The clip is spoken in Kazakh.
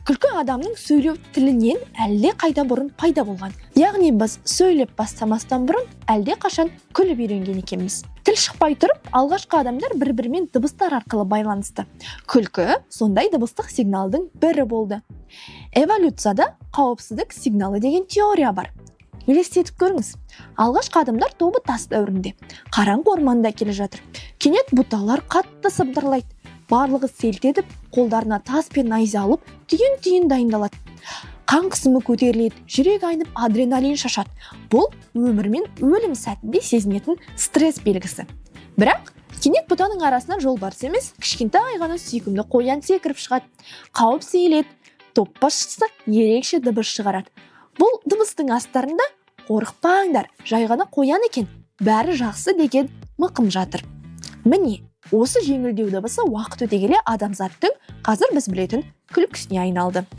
Күлкі адамның сөйлеу тілінен әлде қайда бұрын пайда болған. Яғни біз сөйлеп бастамастан бұрын әлде қашан күліп үйренген екенбіз. Тіл шықпай тұрып, алғашқы адамдар бір-бірімен дыбыстар арқылы байланысты. Күлкі сондай дыбыстық сигналдың бірі болды. Эволюцияда қауіпсіздік сигналы деген теория бар. Елестетіп көріңіз. Алғашқы адамдар тобы тас дәуірінде қараңғы орманда келе жатыр. Кенет бұталар қатты сыбдырлайды. Барлығы селт етіп, қолдарына тас пен найза алып, түйін дайындалады. Қан қысымы көтеріледі, жүрек айнып, адреналин шашады. Бұл өмір мен өлім сәтінде сезінетін стресс белгісі. Бірақ кенет бұтаның арасынан жолбарыс емес, кішкентай ғана сүйкімді қоян секіріп шығады. Қауіп сейіледі. Топ басшысы ерекше дыбыс шығарады. Бұл дыбыстың астарында қорықпаңдар, жай ғана қоян екен, бәрі жақсы деген мықым жатыр. Міне, осы жеңілдеу дыбысы уақыт өте келе адамзаттың қазір біз білетін күлкісіне айналды.